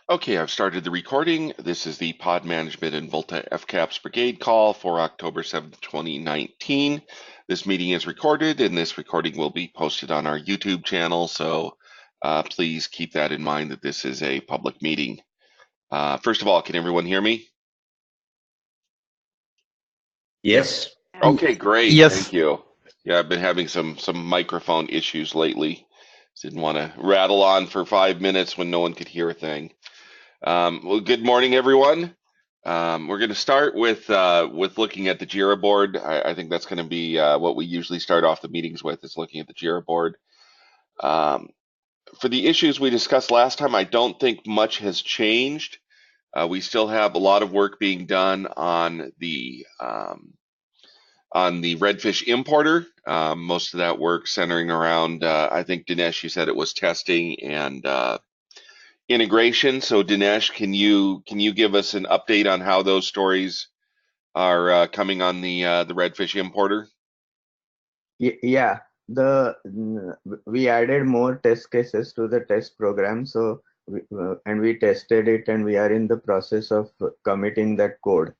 Okay, I've started the recording. This is the Pod Management and VOLTHA FCAPS Brigade call for October 7th, 2019. This meeting is recorded, and this recording will be posted on our YouTube channel, so please keep that in mind that this is a public meeting. First of all, can everyone hear me? Yes. Okay, great. Yes. Thank you. Yeah, I've been having some microphone issues lately. Didn't want to rattle on for 5 minutes when no one could hear a thing. Well, good morning, everyone. We're going to start with looking at the Jira board. I think that's going to be what we usually start off the meetings with, is looking at the Jira board. For the issues we discussed last time, I don't think much has changed. We still have a lot of work being done on the Redfish importer. Most of that work centering around, I think Dinesh, you said it was testing and integration. So Dinesh, can you give us an update on how those stories are coming on the Redfish importer? Yeah, we added more test cases to the test program, so we tested it, and we are in the process of committing that code,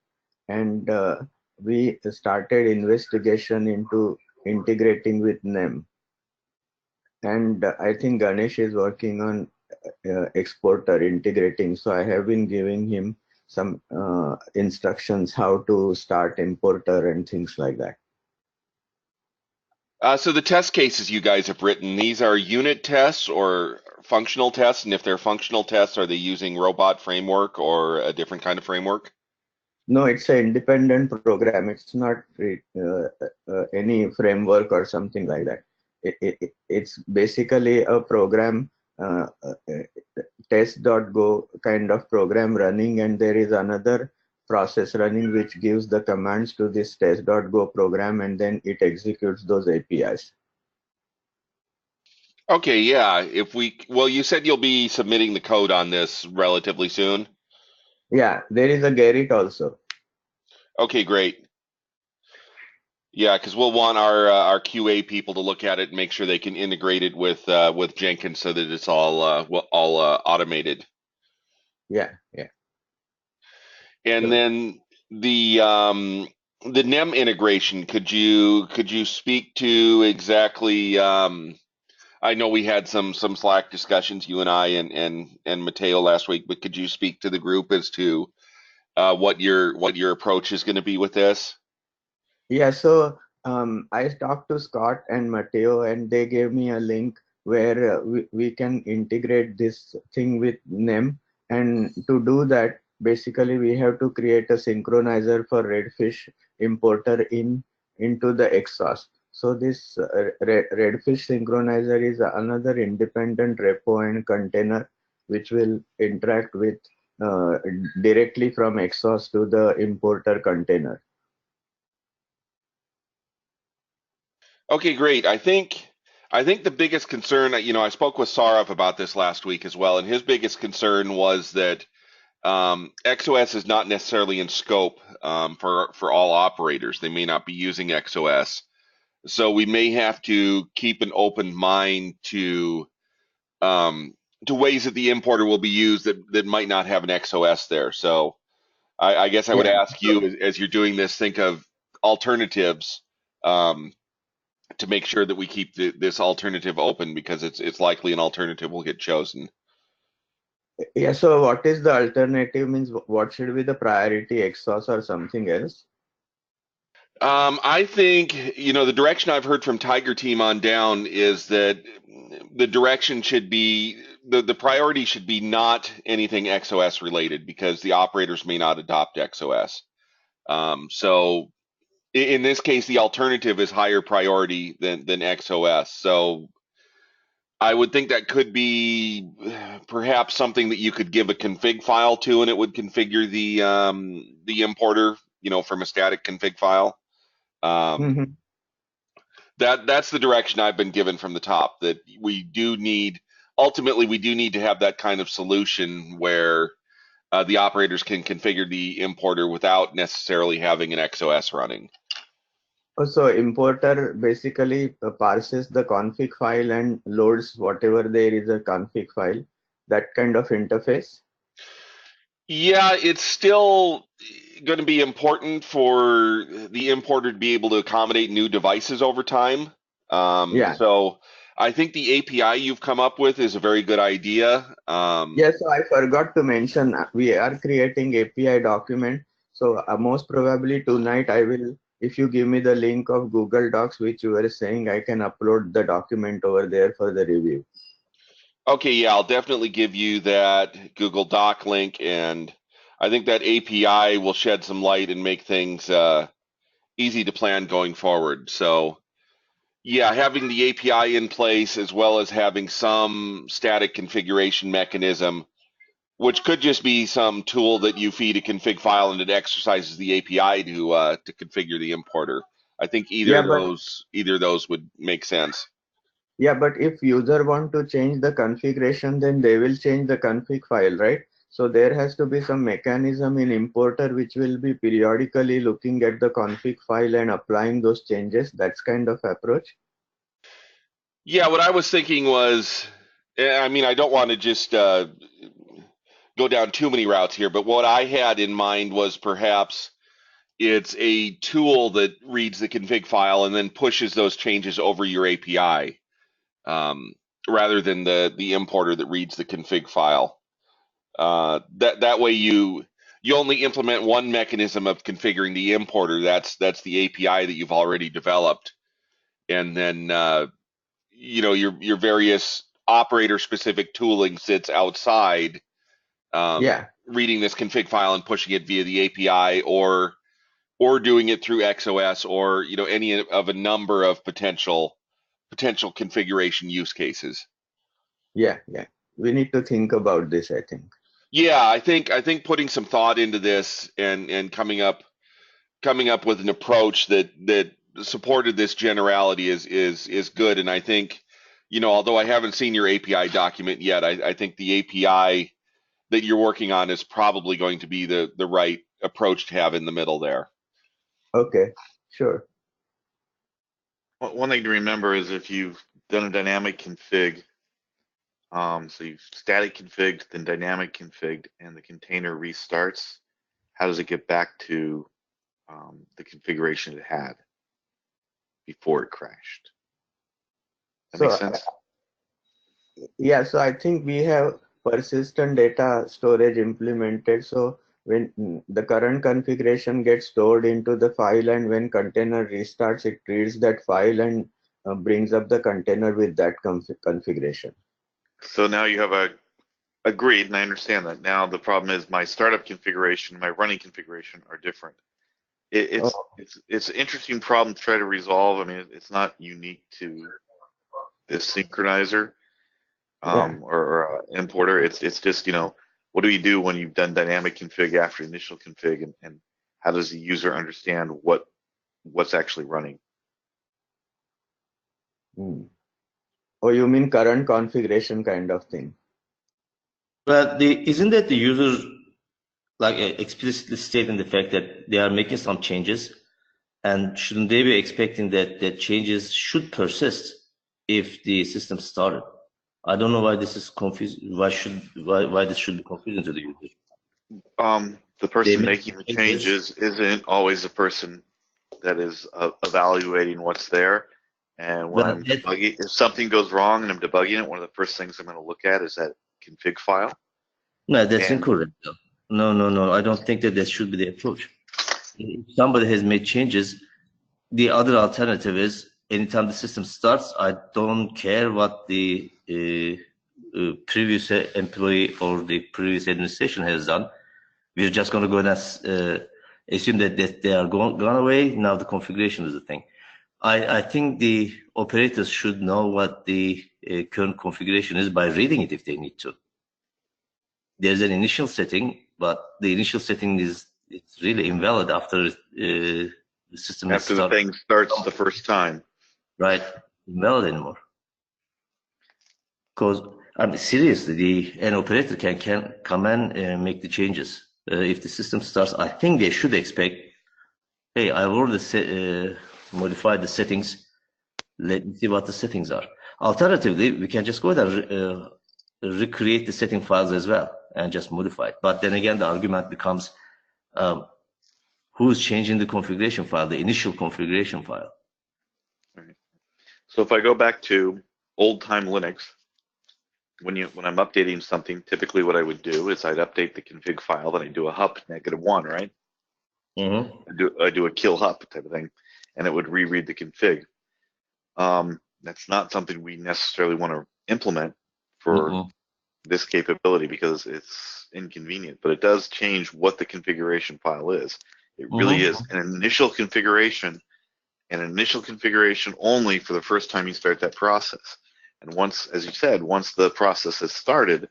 and we started investigation into integrating with NEM, and I think Ganesh is working on exporter integrating, so I have been giving him some instructions how to start importer and things like that. So the test cases you guys have written, these are unit tests or functional tests, and if they're functional tests, are they using robot framework or a different kind of framework? No, it's an independent program. It's not any framework or something like that. It's basically a program, test.go kind of program running, and there is another process running which gives the commands to this test.go program, and then it executes those APIs. Okay, yeah. Well, you said you'll be submitting the code on this relatively soon. Yeah, there is a Gerrit also. Okay, great. Yeah, because we'll want our QA people to look at it and make sure they can integrate it with Jenkins so that it's all automated. Yeah. And then the NEM integration, could you speak to exactly? I know we had some Slack discussions, you and I and Mateo last week, but could you speak to the group as to what your approach is going to be with this? Yeah, so I talked to Scott and Matteo, and they gave me a link where we can integrate this thing with NEM. And to do that, basically, we have to create a synchronizer for Redfish importer into the exhaust. So this Redfish synchronizer is another independent repo and container which will interact with directly from exhaust to the importer container. Okay, great. I think the biggest concern, I spoke with Sarov about this last week as well, and his biggest concern was that XOS is not necessarily in scope for all operators. They may not be using XOS, so we may have to keep an open mind to ways that the importer will be used that might not have an XOS there. So I guess I would ask you, as you're doing this, think of alternatives. To make sure that we keep this alternative open, because it's likely an alternative will get chosen. Yeah, so what is the alternative? Means what should be the priority, exhaust or something else? I think, the direction I've heard from Tiger Team on down is that the direction should be, the priority should be not anything XOS related, because the operators may not adopt XOS. So in this case, the alternative is higher priority than XOS. So I would think that could be perhaps something that you could give a config file to, and it would configure the importer, from a static config file. That's the direction I've been given from the top. That ultimately we do need to have that kind of solution where the operators can configure the importer without necessarily having an XOS running. So importer basically parses the config file and loads whatever there is a config file, that kind of interface. Yeah, it's still going to be important for the importer to be able to accommodate new devices over time. Yeah. So I think the API you've come up with is a very good idea. Yes, so I forgot to mention we are creating API document. So most probably tonight I will, if you give me the link of Google Docs, which you were saying, I can upload the document over there for the review. Okay, yeah, I'll definitely give you that Google Doc link, and I think that API will shed some light and make things easy to plan going forward. So, yeah, having the API in place as well as having some static configuration mechanism, which could just be some tool that you feed a config file and it exercises the API to configure the importer. I think Yeah, but either of those would make sense. yeah, but if user want to change the configuration, then they will change the config file, right? So there has to be some mechanism in importer which will be periodically looking at the config file and applying those changes. That's kind of approach. Yeah, what I was thinking was, I mean, I don't want to just go down too many routes here, but what I had in mind was perhaps it's a tool that reads the config file and then pushes those changes over your API, rather than the importer that reads the config file. That way you only implement one mechanism of configuring the importer. That's the API that you've already developed, and then your various operator specific tooling sits outside, Yeah, reading this config file and pushing it via the API, or doing it through XOS, or any of a number of potential configuration use cases. yeah. We need to think about this, I think. Yeah, I think putting some thought into this and coming up with an approach that supported this generality is good. And I think, although I haven't seen your API document yet, I think the API that you're working on is probably going to be the right approach to have in the middle there. Okay, sure. One thing to remember is if you've done a dynamic config, so you've static configured, then dynamic configured, and the container restarts, how does it get back to the configuration it had before it crashed? That makes So sense? yeah, so I think we have persistent data storage implemented. So when the current configuration gets stored into the file, and when container restarts, it reads that file and brings up the container with that configuration. So now you have agreed, and I understand that. Now the problem is my startup configuration, my running configuration are different. It, it's Oh, it's an interesting problem to try to resolve. I mean, it's not unique to this synchronizer, yeah. or importer. It's just, what do you do when you've done dynamic config after initial config, and how does the user understand what's actually running? Hmm. Oh, you mean current configuration kind of thing? But isn't that the user like explicitly stating the fact that they are making some changes, and shouldn't they be expecting that changes should persist if the system started? I don't know why this is confused. Why this should be confusing to the user? The They person make making the changes, changes isn't always the person that is evaluating what's there. And when but I'm debugging, if something goes wrong and I'm debugging it, one of the first things I'm going to look at is that config file. no, that's And incorrect. No. I don't think that should be the approach. If somebody has made changes, the other alternative is anytime the system starts, I don't care what the previous employee or the previous administration has done. We're just going to go and assume that they are gone away. Now the configuration is the thing. I think the operators should know what the current configuration is by reading it if they need to. There's an initial setting, but the initial setting it's really invalid after the system has after the started. thing starts the first time. Right, invalid anymore. Because I mean, seriously, an operator can come and make the changes. If the system starts, I think they should expect, hey, I've already modified the settings. Let me see what the settings are. Alternatively, we can just go there, recreate the setting files as well and just modify it. But then again, the argument becomes who's changing the configuration file, the initial configuration file. Right. So if I go back to old time Linux, when I'm updating something, typically what I would do is I'd update the config file, then I do a hup -1, right? Mm-hmm. I do a kill hup type of thing, and it would reread the config. That's not something we necessarily want to implement for this capability because it's inconvenient, but it does change what the configuration file is. It really is an initial configuration, and an initial configuration only for the first time you start that process. And once, as you said, once the process has started,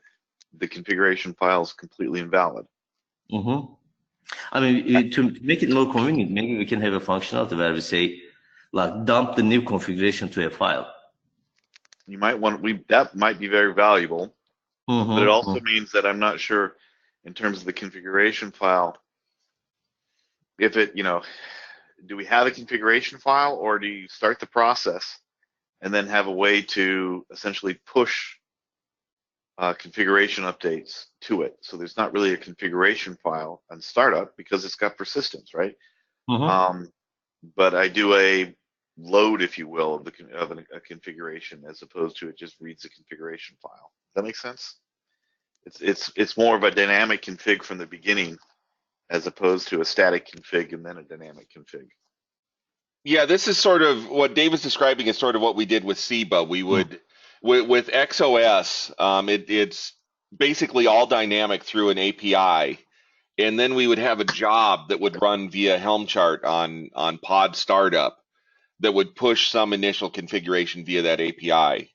the configuration file is completely invalid. I mean, to make it more convenient, maybe we can have a functionality where we say, like, dump the new configuration to a file. You might want that might be very valuable, but it also means that I'm not sure in terms of the configuration file if it, do we have a configuration file, or do you start the process and then have a way to essentially push configuration updates to it? So there's not really a configuration file on startup because it's got persistence, right? But I do a load, if you will, of a configuration as opposed to it just reads the configuration file. Does that make sense? It's more of a dynamic config from the beginning as opposed to a static config and then a dynamic config. Yeah, this is sort of what Dave is describing is sort of what we did with SIBA. We would, with XOS, it's basically all dynamic through an API. And then we would have a job that would run via Helm chart on pod startup that would push some initial configuration via that API.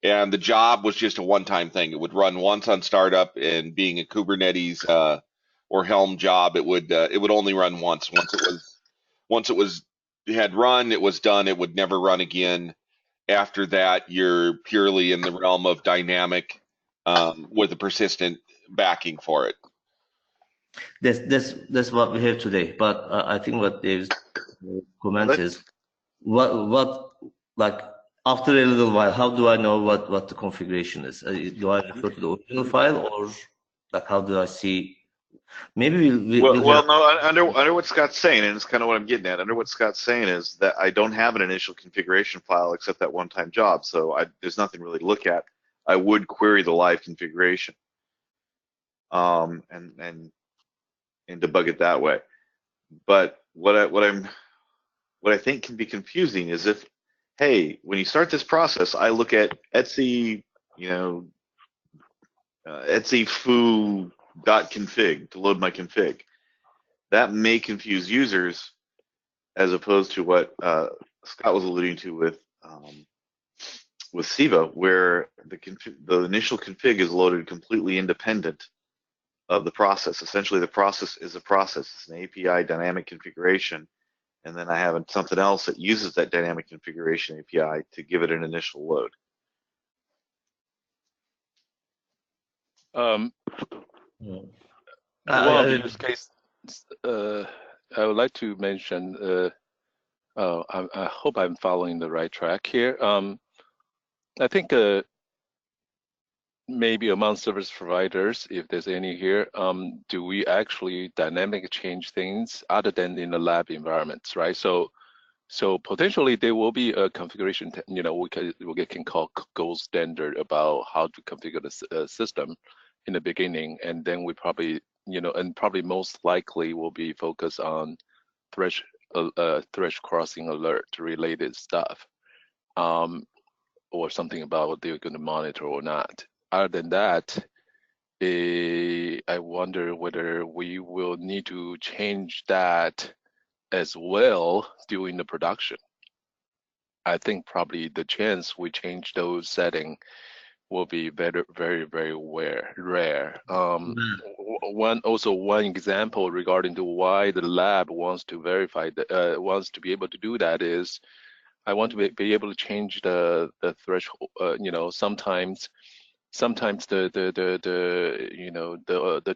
And the job was just a one-time thing. It would run once on startup, and being a Kubernetes or Helm job, it would only run once. Once it had run, it was done. It would never run again. After that, you're purely in the realm of dynamic with a persistent backing for it. That's what we have today. But I think what Dave's comment is, what like after a little while, how do I know what the configuration is? Do I refer to the original file, or like how do I see? Maybe no. Under what Scott's saying, and it's kind of what I'm getting at. Under what Scott's saying is that I don't have an initial configuration file except that one-time job, so there's nothing really to look at. I would query the live configuration, and debug it that way. But what I think can be confusing is if, hey, when you start this process, I look at Etsy, Etsy foo.config to load my config. That may confuse users as opposed to what Scott was alluding to with SIBA, where the initial config is loaded completely independent of the process. Essentially, the process is a process. It's an API dynamic configuration, and then I have something else that uses that dynamic configuration API to give it an initial load. One of the use cases I would like to mention, I hope I'm following the right track here. I think maybe among service providers, if there's any here, do we actually dynamically change things other than in the lab environments, right? So potentially there will be a configuration, we can call gold standard about how to configure the system in the beginning, and then we probably, and probably most likely will be focused on thresh crossing alert related stuff, or something about what they're going to monitor or not. Other than that, I wonder whether we will need to change that as well during the production. I think probably the chance we change those settings will be very, very rare. One example regarding to why the lab wants to verify that, wants to be able to do that is, I want to be able to change the threshold. Sometimes the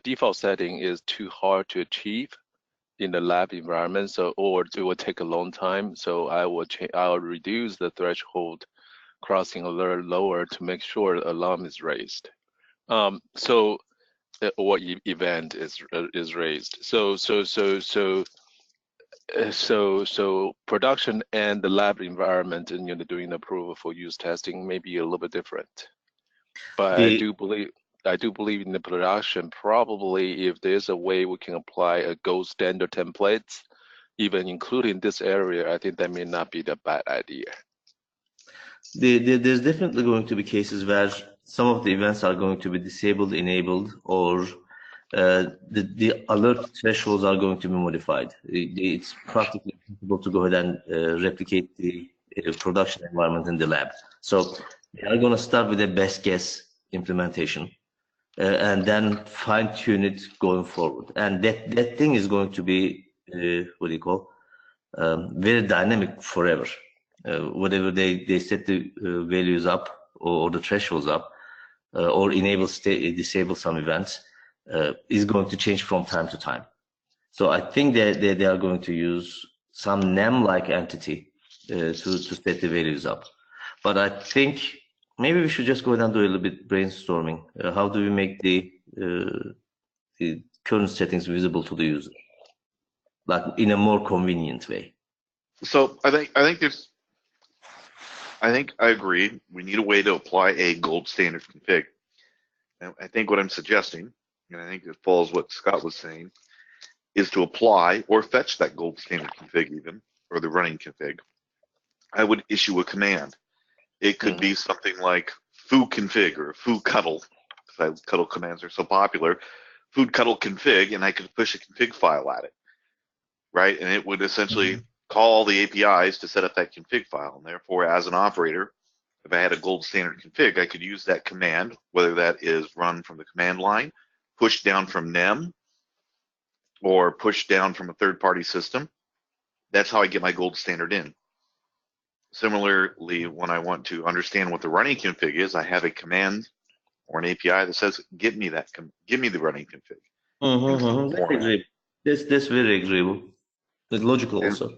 default setting is too hard to achieve in the lab environment, or it will take a long time. So I'll reduce the threshold crossing alert lower to make sure the alarm is raised. So what event is raised? So production and the lab environment and doing the approval for use testing may be a little bit different. But I do believe in the production, probably if there's a way we can apply a gold standard templates, even including this area, I think that may not be the bad idea. There's definitely going to be cases where some of the events are going to be disabled, enabled, or the alert thresholds are going to be modified. It's practically impossible to go ahead and replicate the production environment in the lab. So they are going to start with a best guess implementation and then fine tune it going forward. And that thing is going to be, what do you call, very dynamic forever. Whatever they set the values up or the thresholds up or disable some events is going to change from time to time. So I think that they are going to use some NEM-like entity to set the values up. But I think maybe we should just go and do a little bit brainstorming. How do we make the current settings visible to the user, like in a more convenient way? So I think I agree. We need a way to apply a gold standard config. And I think what I'm suggesting, and I think it follows what Scott was saying, is to apply or fetch that gold standard config even, or the running config. I would issue a command. It could be something like foo config or foo cuddle, because cuddle commands are so popular. Food cuddle config, and I could push a config file at it, right? And it would essentially call the APIs to set up that config file. And therefore, as an operator, if I had a gold standard config, I could use that command, whether that is run from the command line, pushed down from NEM, or pushed down from a third-party system. That's how I get my gold standard in. Similarly, when I want to understand what the running config is, I have a command or an API that says, give me the running config. That's agreeable. That's very agreeable. It's logical also.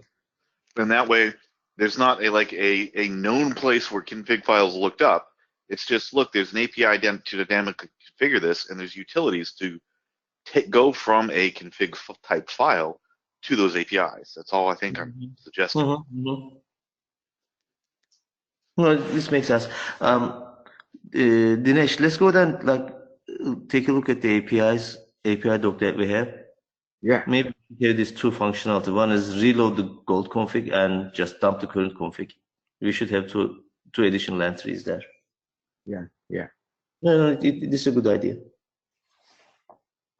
And that way, there's not a known place where config files looked up. It's just, look, there's an API to dynamically configure this, and there's utilities to go from a config type file to those APIs. That's all I think I'm suggesting. Well, this makes sense. Dinesh, let's go then, take a look at the API doc that we have. Yeah. Maybe here there's two functionality. One is reload the gold config and just dump the current config. We should have two additional entries there. Yeah. No, this is a good idea.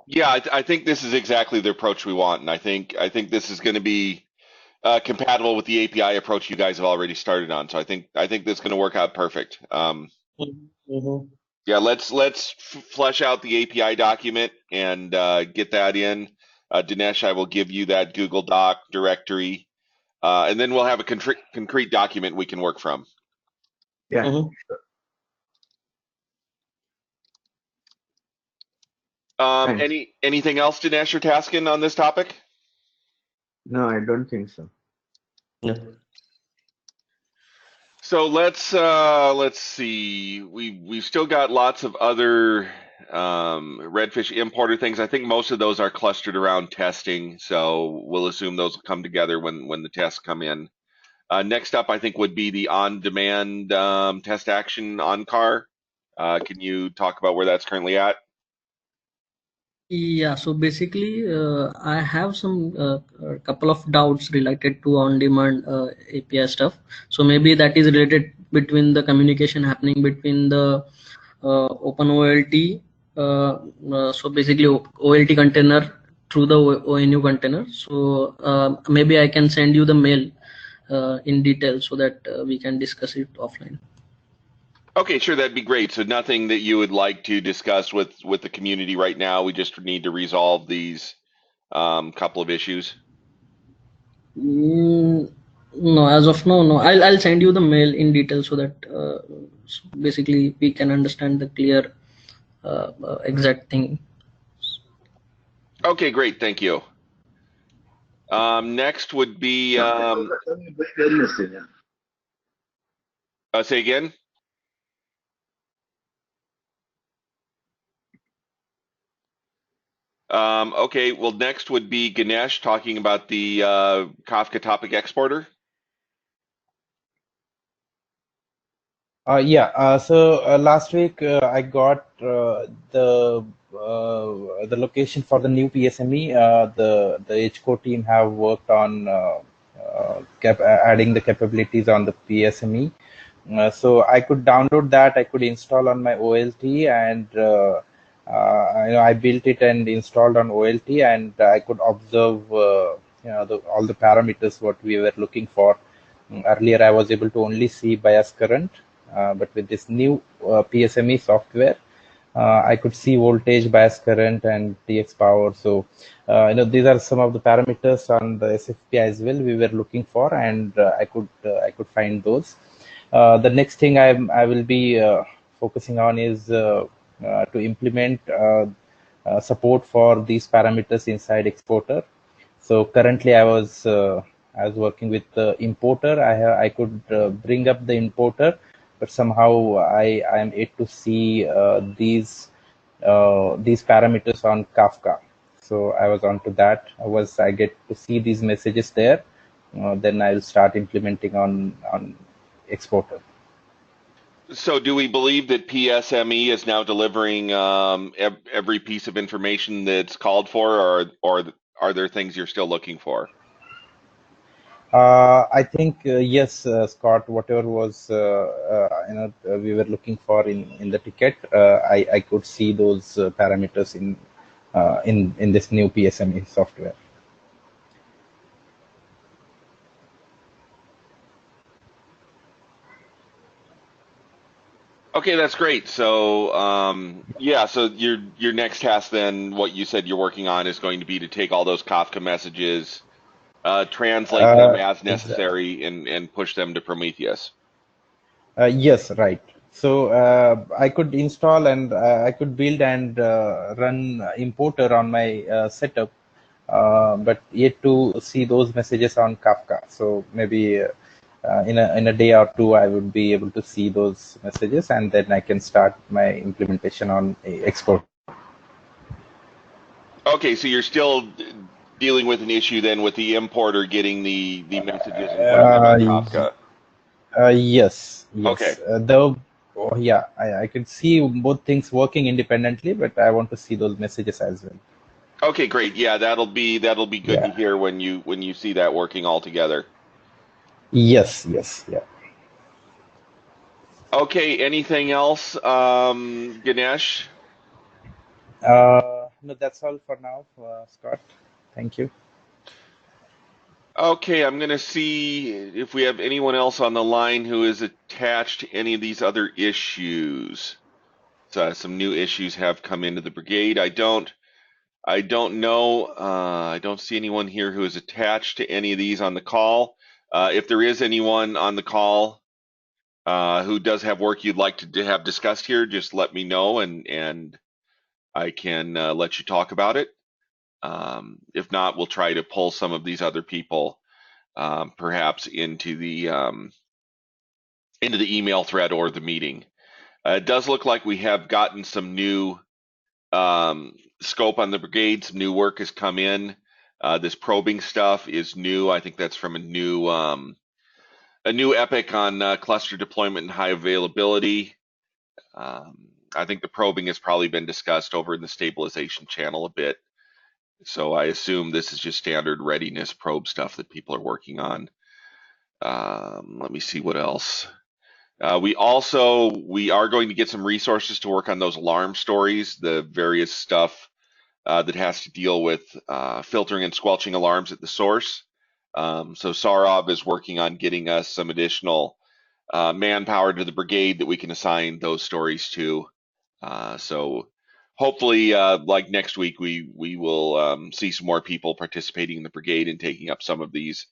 Yeah, I think this is exactly the approach we want, and I think this is going to be compatible with the API approach you guys have already started on. So I think that's going to work out perfect. Yeah, let's flesh out the API document and get that in. Dinesh, I will give you that Google Doc directory, and then we'll have a concrete document we can work from. Yeah. Anything else, Dinesh or Taskin, on this topic? No, I don't think so. Yeah. So let's see. We've still got lots of other redfish importer things. I think most of those are clustered around testing, so we'll assume those will come together when the tests come in. Next up, I think, would be the on-demand test action on car. Can you talk about where that's currently at? Yeah, so basically, I have some a couple of doubts related to on-demand API stuff. So maybe that is related between the communication happening between the OpenOLT. So basically, OLT container through the ONU container. So maybe I can send you the mail in detail so that we can discuss it offline. Okay, sure, that'd be great. So nothing that you would like to discuss with the community right now. We just need to resolve these couple of issues. No, as of now, no. I'll send you the mail in detail so that so basically we can understand the clear exact thing. Okay, great. Thank you. Next would be say again. Okay, well, next would be Ganesh talking about the Kafka topic exporter. Last week I got the location for the new PSME. The HCO team have worked on adding the capabilities on the PSME. So I could download that. I could install on my OLT, and I built it and installed on OLT, and I could observe all the parameters what we were looking for. Earlier, I was able to only see bias current, but with this new PSME software, I could see voltage, bias current, and TX power. So, these are some of the parameters on the SFP as well we were looking for, and I could find those. The next thing I will be focusing on is to implement support for these parameters inside exporter. So currently I was working with the importer. I could bring up the importer, but somehow I am yet to see these parameters on Kafka. So I was onto that. I get to see these messages there. Then I will start implementing on exporter. So do we believe that PSME is now delivering every piece of information that's called for, or are there things you're still looking for? I think yes, Scott. Whatever was we were looking for in the ticket, I could see those parameters in this new PSME software. Okay, that's great. So, yeah, so your next task then, what you said you're working on is going to be to take all those Kafka messages, translate them as Exactly. necessary, and push them to Prometheus. Yes, right. So I could install and I could build and run importer on my setup, but yet to see those messages on Kafka. So maybe in a day or two, I would be able to see those messages, and then I can start my implementation on export. Okay, so you're still dealing with an issue then with the importer getting the messages and putting them in Kafka. Yes, Okay. yes. Though, oh, yeah, I could see both things working independently, but I want to see those messages as well. Okay, great. Yeah, that'll be good to Yeah. hear when you see that working all together. Yes, yes, yeah. Okay, anything else, Ganesh? No, that's all for now, Scott. Thank you. Okay, I'm gonna see if we have anyone else on the line who is attached to any of these other issues. So some new issues have come into the brigade. I don't know. I don't see anyone here who is attached to any of these on the call. If there is anyone on the call who does have work you'd like to have discussed here, just let me know and I can let you talk about it. If not, we'll try to pull some of these other people perhaps into the email thread or the meeting. It does look like we have gotten some new scope on the brigade. Some new work has come in. This probing stuff is new. I think that's from a new epic on cluster deployment and high availability. I think the probing has probably been discussed over in the stabilization channel a bit. So I assume this is just standard readiness probe stuff that people are working on. Let me see what else. We are going to get some resources to work on those alarm stories, the various stuff that has to deal with filtering and squelching alarms at the source. So Sarov is working on getting us some additional manpower to the brigade that we can assign those stories to. So hopefully, like next week, we will see some more people participating in the brigade and taking up some of these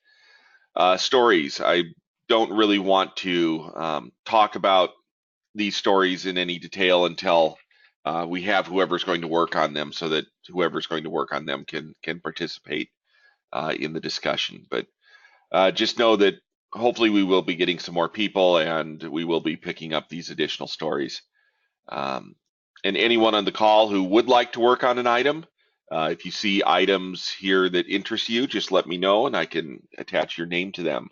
stories. I don't really want to talk about these stories in any detail until we have whoever's going to work on them, so that whoever's going to work on them can participate in the discussion. But just know that hopefully we will be getting some more people, and we will be picking up these additional stories. And anyone on the call who would like to work on an item, If you see items here that interest you, just let me know and I can attach your name to them.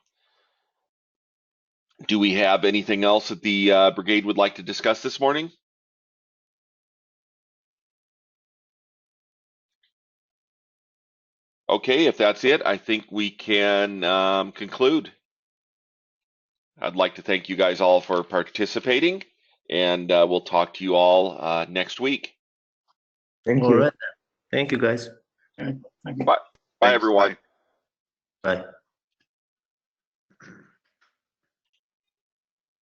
Do we have anything else that the brigade would like to discuss this morning? Okay, if that's it, I think we can conclude. I'd like to thank you guys all for participating, and we'll talk to you all next week. Thank All you. right. Thank you, guys. Okay, thank you. Bye, Thanks, everyone. Bye.